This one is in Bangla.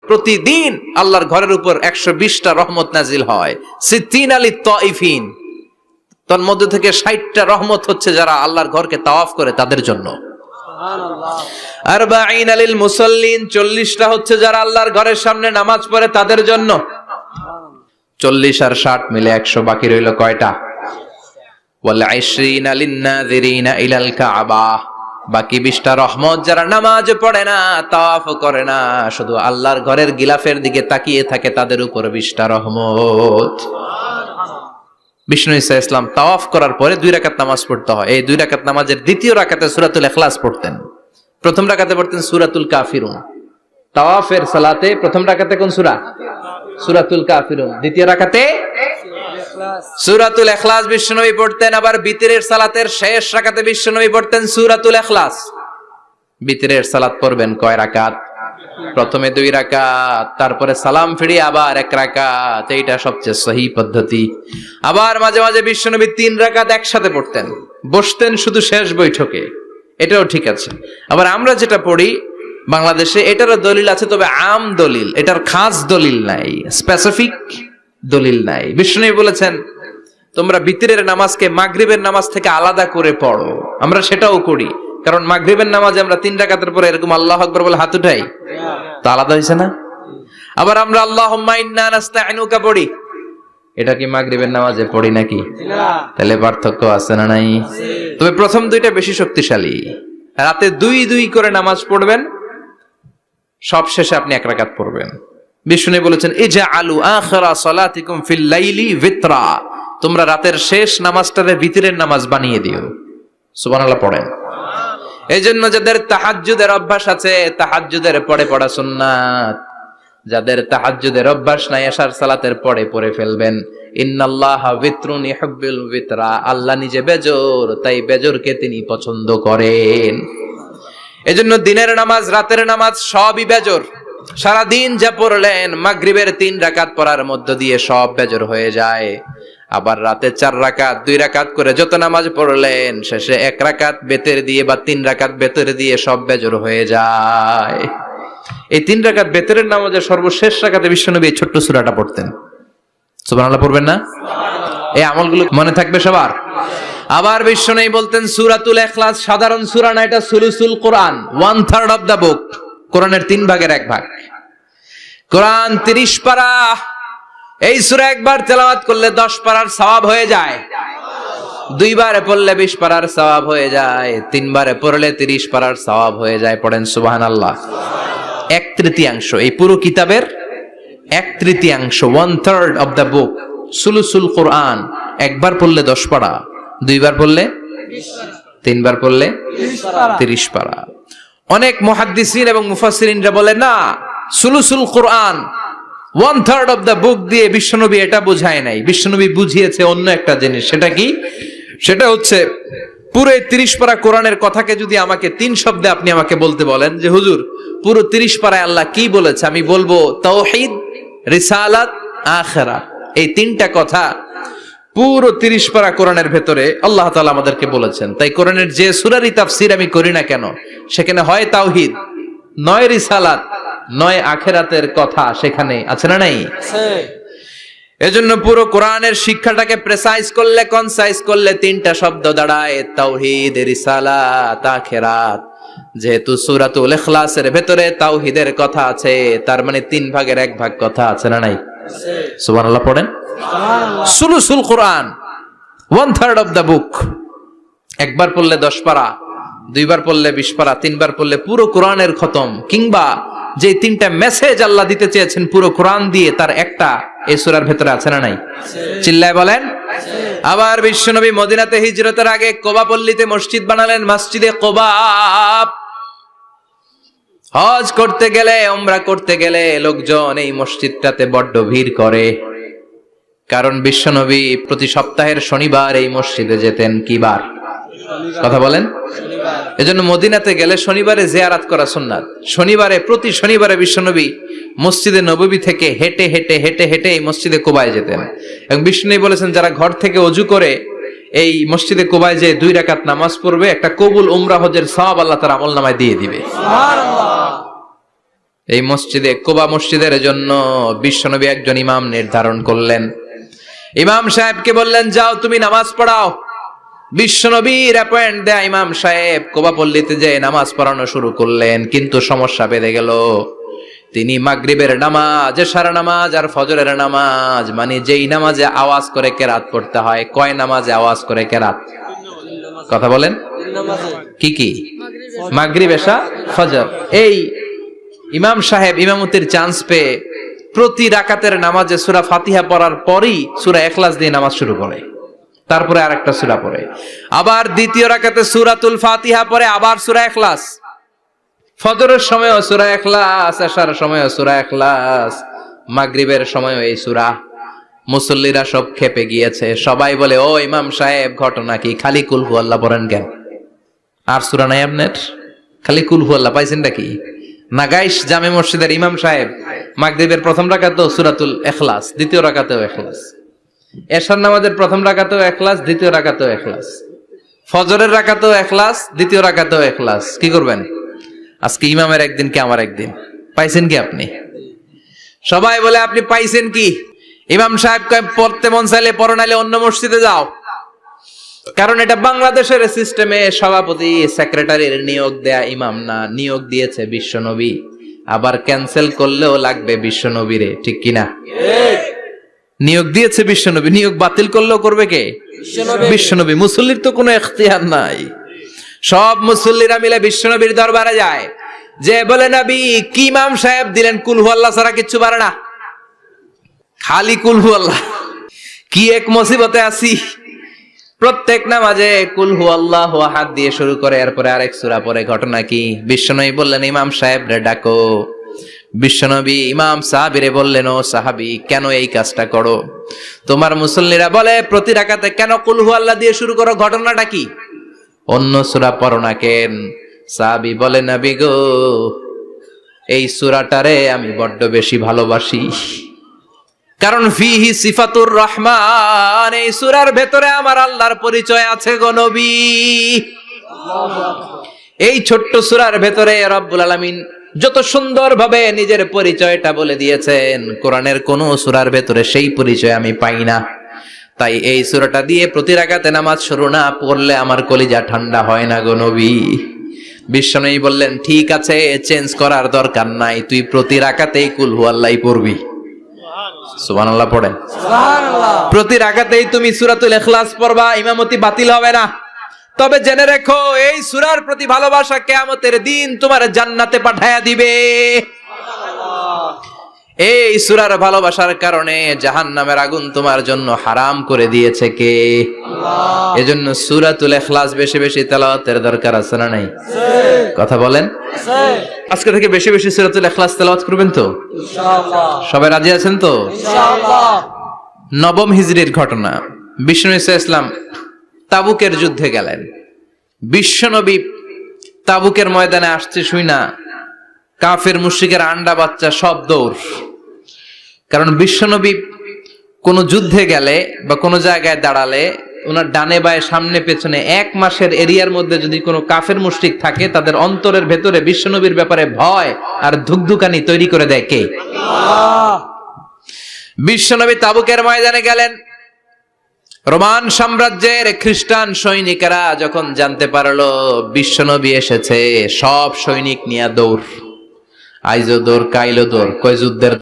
প্রতিদিন আল্লাহর ঘরের উপর 120টা রহমত নাজিল হয়। সিদ্দিন আলী তাইফিন, তার মধ্যে থেকে 60টা রহমত হচ্ছে যারা আল্লাহর ঘরকে তাওয়াফ করে তাদের জন্য। আরবাঈন লিল মুসাল্লিন, 40টা হচ্ছে যারা আল্লাহর ঘরের সামনে নামাজ পড়ে তাদের জন্য। 40 আর 60 মিলে 100, বাকি রইল কয়টা? ওয়াল 20 লিন নাযিরিনা ইলাল কাবা, বাকি 20টা রহমত যারা নামাজ পড়ে না, তাওয়াফ করে না, শুধু আল্লাহর ঘরের গিলাফের দিকে তাকিয়ে থাকে তাদের উপর 20টা রহমত। বিষ্ণু ঈসা ইসলাম তাওয়াফ করার পরে 2 রাকাত নামাজ পড়তে হয়। এই 2 রাকাত নামাজের দ্বিতীয় রাকাতে সূরাতুল ইখলাস পড়তেন, প্রথম রাকাতে পড়তেন সূরাতুল কাফিরুন। তাওয়াফের সালাতে প্রথম রাকাতে কোন সূরা? সূরাতুল কাফিরুন। দ্বিতীয় রাকাতে সূরাতুল ইখলাস বিশ্বনবী পড়তেন। আবার বিতরের সালাতের শেষ রাকাতে বিশ্বনবী পড়তেন সূরাতুল ইখলাস। বিতরের সালাত পড়বেন কয় রাকাত? প্রথমে 2 রাকাত, তারপরে সালাম ফিরিয়ে আবার 1 রাকাত। এইটা সবচেয়ে সহিহ পদ্ধতি। আবার মাঝে মাঝে বিশ্বনবী 3 রাকাত একসাথে পড়তেন, বসতেন শুধু শেষ বৈঠকে, এটাও ঠিক আছে। আবার আমরা যেটা পড়ি বাংলাদেশে, এটারও দলিল আছে, তবে আম দলিল, এটার খাস দলিল নাই, স্পেসিফিক দলিল নাই। বিষ্ণু বলেছেন তোমরা বিতরের নামাজকে মাগরিবের নামাজ থেকে আলাদা করে পড়ো। আমরা সেটাও করি, কারণ মাগরিবের নামাজে আমরা 3 রাকাতের পরে এরকম আল্লাহু আকবার বলে হাত উঠাই, তো আলাদা হয়েছে না? আবার আমরা আল্লাহুম্মা ইন্না নাস্তাইনুকা পড়ি, এটা কি মাগরিবের নামাজে পড়ি নাকি? তাহলে পার্থক্য আছে না নাই? তবে প্রথম 2টা বেশি শক্তিশালী। রাতে 2 করে নামাজ পড়বেন, সব শেষে আপনি 1 রাকাত পড়বেন। বিষ্ণু বলেছেন ইজআলু আখিরা সালাতিকুম ফিল লাইলি ভিতরা, তোমরা রাতের শেষ নামাজটারে ভিতরের নামাজ বানিয়ে দিও। সুবহানাল্লাহ পড়েন। এইজন্য যাদের তাহাজ্জুদের অভ্যাস আছে, তাহাজ্জুদের পরে পড়া সুন্নাত। যাদের তাহাজ্জুদের অভ্যাস নাই, এশার সালাতের পরে পড়ে ফেলবেন। ইন্নাল্লাহা বিতরুন ইউহিব্বুল বিতরা, আল্লাহ নিজে বেজোর, তাই বেজোরকে তিনি পছন্দ করেন। এজন্য দিনের নামাজ, রাতের নামাজ সবই বেজোর। সারা দিন যা পড়লেন, মাগরিবের 3 রাকাত পড়ার মধ্য দিয়ে সব বেজোর হয়ে যায়। আবার রাতে 4 রাকাত, 2 রাকাত করে যত নামাজ পড়লেন, শেষে 1 রাকাত বেতের দিয়ে বা 3 রাকাত বেতের দিয়ে সব বেজোর হয়ে যায়। এই 3 রাকাত বেতের নামাজের সর্বশেষ রাকাতে বিশ্বনবী ছোট্ট সূরাটা পড়তেন। সুবহানাল্লাহ পড়বেন না? এই আমলগুলো মনে থাকবে সবার। আবার বিশ্বনবী বলতেন সূরাতুল ইখলাস সাধারণ সূরা না, এটা সুলুসুল কোরআন, 1/3 অফ দা বুক, কোরআনের 3 ভাগের 1 ভাগ। কোরআন 30 পারা। এই সূরা একবার তেলাওয়াত করলে 10 পারার সওয়াব হয়ে যায়, 2 বারে পড়লে 20 পারার সওয়াব হয়ে যায়, 3 বারে পড়লে 30 পারার সওয়াব হয়ে যায়। পড়েন সুবহানাল্লাহ। 1/3, এই পুরো কিতাবের 1/3, 1/3 অফ দা বুক, সুলুসুল কোরআন। একবার পড়লে 10 পারা, 2 বার পড়লে 20 পারা, 3 বার পড়লে 30 পারা। অনেক মুহাদ্দিসিন এবং মুফাসসিরিনরা বলে না, সুলুসুল কোরআন 1/3 অফ দা বুক দিয়ে বিশ্বনবী এটা বোঝায় নাই। বিশ্বনবী বুঝিয়েছে অন্য একটা জিনিস। সেটা কি? সেটা হচ্ছে পুরো 30 পারা কোরআনের কথাকে যদি আমাকে 3 শব্দে আপনি আমাকে বলতে বলেন যে হুজুর পুরো 30 পারায় আল্লাহ কি বলেছে, আমি বলবো তাওহীদ, রিসালাত, আখিরাত। এই 3টা কথা পুরো 30 পারা কোরআনের ভেতরে আল্লাহ তাআলা আমাদেরকে বলেছেন। তাই কোরআনের যে সূরারই তাফসীর আমি করি না কেন, সেখানে হয় তাওহীদ, নয় রিসালাত, নয় আখিরাতের কথা সেখানে আছে না নাই? এজন্য পুরো কোরআনের শিক্ষাটাকে প্রেসাইজ করলে, কনসাইজ করলে 3টা শব্দ দাঁড়ায়, তাওহীদ, রিসালাত, আখিরাত। যেহেতু সূরাতুল ইখলাসের ভেতরে তাওহীদের কথা আছে, তার মানে 3 ভাগের 1 ভাগ কথা আছে না নাই? সুবহানাল্লাহ পড়েন। সুলুসুল কোরআন, 1/3 অফ দা বুক। একবার পড়লে 10 পারা, 2 বার পড়লে 20 পারা, 3 বার পড়লে পুরো কোরআনের খতম। কিংবা যে 3টা মেসেজ আল্লাহ দিতে চেয়েছেন পুরো কোরআন দিয়ে, তার একটা এই সূরার ভেতরে আছে না নাই? চিল্লায় বলেন। আবার বিশ্বনবী মদিনাতে হিজরতের আগে কোবা পল্লীতে মসজিদ বানালেন, মসজিদে কোবা। হজ করতে গেলে, উমরা করতে গেলে লোকজন এই মসজিদটাতে বড্ড ভিড় করে, কারণ বিশ্বনবী প্রতি সপ্তাহের শনিবার এই মসজিদে যেতেন। কি বার? কথা বলেন। এজন্য মদিনাতে গেলে শনিবারে জিয়ারাত করা সুন্নাত। শনিবারে, প্রতি শনিবারে বিশ্বনবী মসজিদে নববী থেকে হেঁটে হেঁটে হেঁটে হেঁটে এই মসজিদে কুবায় যেতেন। এবং বিশ্বনবী বলেছেন যারা ঘর থেকে ওযু করে এই মসজিদে কুবায় যে 2 রাকাত নামাজ পড়বে, একটা কবুল উমরা হজের সওয়াব আল্লাহ তার আমলনামায় দিয়ে দিবে। সুবহানাল্লাহ। এই মসজিদে কুবা মসজিদের জন্য বিশ্বনবী একজন ইমাম নির্ধারণ করলেন। ইমাম সাহেবকে বললেন, যাও তুমি নামাজ পড়াও। বিশ্বনবীর অ্যাপয়েন্ট দেয়া ইমাম সাহেব কুবা পল্লীতে যে নামাজ পড়ানো শুরু করলেন, কিন্তু সমস্যা বেড়ে গেল। তিনি মাগরিবের নামাজ, এশার নামাজ আর ফজরের নামাজ, মানে যেই নামাজে আওয়াজ করে কেরাত পড়তে হয়, কয় নামাজে আওয়াজ করে কেরাত? কথা বলেন, কি কি? মাগরিব, এশা, ফজর। এই ইমাম সাহেব ইমামতির চান্স পেয়ে প্রতি রাকাতের নামাজে সূরা ফাতিহা পড়ার পরই সূরা ইখলাস দিয়ে নামাজ শুরু করে, তারপরে আরেকটা সূরা পড়ে, আবার দ্বিতীয় রাকাতে সূরাতুল ফাতিহা পড়ে, আবার সূরা ইখলাস। ফজরের সময়ও সূরা ইখলাস, এশার সময়ও সূরা ইখলাস, মাগরিবের সময়ও এই সূরা। মুসল্লিরা সব খেপে গিয়েছে, সবাই বলে, ও ইমাম সাহেব, ঘটনা কি? খালি কুল হু আল্লাহ পড়েন কেন? আর সূরা নাই আপনার? খালি কুল হু আল্লাহ পাইছেন নাকি? নাগাইশ জামে মসজিদের ইমাম সাহেব মাগরিবের প্রথম রাকাতেও সূরাতুল ইখলাস, দ্বিতীয় রাকাতেও ইখলাস, এশার নামাজের প্রথম রাকাতেও ইখলাস, দ্বিতীয় রাকাতেও ইখলাস, ফজরের রাকাতেও ইখলাস, দ্বিতীয় রাকাতেও ইখলাস। কি করবেন? আজকে ইমামের একদিন কি আমার একদিন। পাইছেন কি আপনি? সবাই বলে, আপনি পাইছেন কি? ইমাম সাহেব কয়, পড়তে মন চাইলে পড়ো, নাইলে অন্য মসজিদে যাও। কারণ এটা বাংলাদেশের সিস্টেমে সভাপতি সেক্রেটারির নিয়োগ দেয়া ইমাম না, নিয়োগ দিয়েছে বিশ্বনবী। আবার ক্যান্সেল করলেও লাগবে বিশ্বনবীরে, ঠিক কিনা? নিয়োগ দিয়েছে বিশ্বনবী, নিয়োগ বাতিল করলেও করবে কে? বিশ্বনবী। মুসল্লির তো কোনো এখতিয়ার নাই। সব মুসল্লিরা মিলে বিশ্বনবীর দরবারে যায়, যে বলে, নবী কি ইমাম সাহেব দিলেন, কুল হু আল্লাহ ছাড়া কিচ্ছু পারে না, খালি কুল হু আল্লাহ। কি এক মুসিবতে আছি, প্রত্যেক নামাজে কুল হু আল্লাহ আহাদ দিয়ে শুরু করে, এরপরে আরেক সূরা পড়ে। ঘটনা কি? বিশ্বনবী বললেন, ইমাম সাহেব রে ডাকো। বিশ্বনবী ইমাম সাহাবীরে বললেন, ও সাহাবী, কেন এই কাজটা করো? তোমার মুসল্লিরা বলে, প্রতি রাকাতে কেন কুল হু আল্লাহ দিয়ে শুরু করো? ঘটনাটা কি? অন্য সূরা পড়ো না কেন? সাহাবী বলে, নবী গো, এই সূরাটারে আমি বড্ড বেশি ভালোবাসি, কারণ ফিহি সিফাতুর রহমান, এই সূরার ভেতরে আমার আল্লাহর পরিচয় আছে গো নবী। এই ছোট্ট সূরার ভেতরে রব্বুল আলামিন যত সুন্দরভাবে নিজের পরিচয়টা বলে দিয়েছেন, কোরআনের কোন সূরার ভেতরে সেই পরিচয় আমি পাই না। তাই এই সূরাটা দিয়ে প্রতি রাকাতে নামাজ শুরু না পড়লে আমার কলিজা ঠান্ডা হয় না গো নবী। বিশ্বনবী বললেন, ঠিক আছে, চেঞ্জ করার দরকার নাই, তুই প্রতি রাকাতেই কুল হু আল্লাহই পড়বি। সুবহানাল্লাহ পড়েন। সুবহানাল্লাহ। প্রতি রাকাতেই তুমি সূরাতুল ইখলাস পড়বা, ইমামতি বাতিল হবে না। তবে জেনে রেখো, এই সূরার প্রতি ভালোবাসা কিয়ামতের দিন তোমার জান্নাতে পাঠায়া দিবে। এই সূরার ভালোবাসার কারণে জাহান্নামের আগুন তোমার জন্য হারাম করে দিয়েছে কে? আল্লাহ। এজন্য সূরাতুল ইখলাস বেশি বেশি তেলাওয়াতের দরকার আছে না নাই? কথা বলেন। আজকে থেকে বেশি বেশি সূরাতুল ইখলাস তেলাওয়াত করবেন তো ইনশাআল্লাহ? সবাই রাজি আছেন তো ইনশাআল্লাহ? নবম হিজরির ঘটনা। বিশ্বনবী সাল্লাল্লাহু আলাইহি ওয়াসাল্লাম তাবুকের যুদ্ধে গেলেন। বিশ্বনবী তাবুকের ময়দানে আসছে শুই না, কাফের মুশরিকের আন্ডা বাচ্চা সব দৌড়। কারণ বিশ্বনবী কোন যুদ্ধে গেলে বা কোন জায়গায় দাঁড়ালে ওনার ডানে বায়ে সামনে পেছনে 1 মাসের এরিয়ার মধ্যে যদি কোনো কাফের মুশরিক থাকে, তাদের অন্তরের ভেতরে বিশ্বনবীর ব্যাপারে ভয় আর ধুকধুকানি তৈরি করে দেয় কে? আল্লাহ। বিশ্বনবী তাবুকের ময়দানে গেলেন। রোমান সাম্রাজ্যের খ্রিস্টান সৈনিকেরা যখন জানতে পারলো বিশ্বনবী এসেছে, সব সৈনিক নিয়ে দৌড়। আইজো দৌড়, কাইলো দৌড়, কয় যুদ্ধের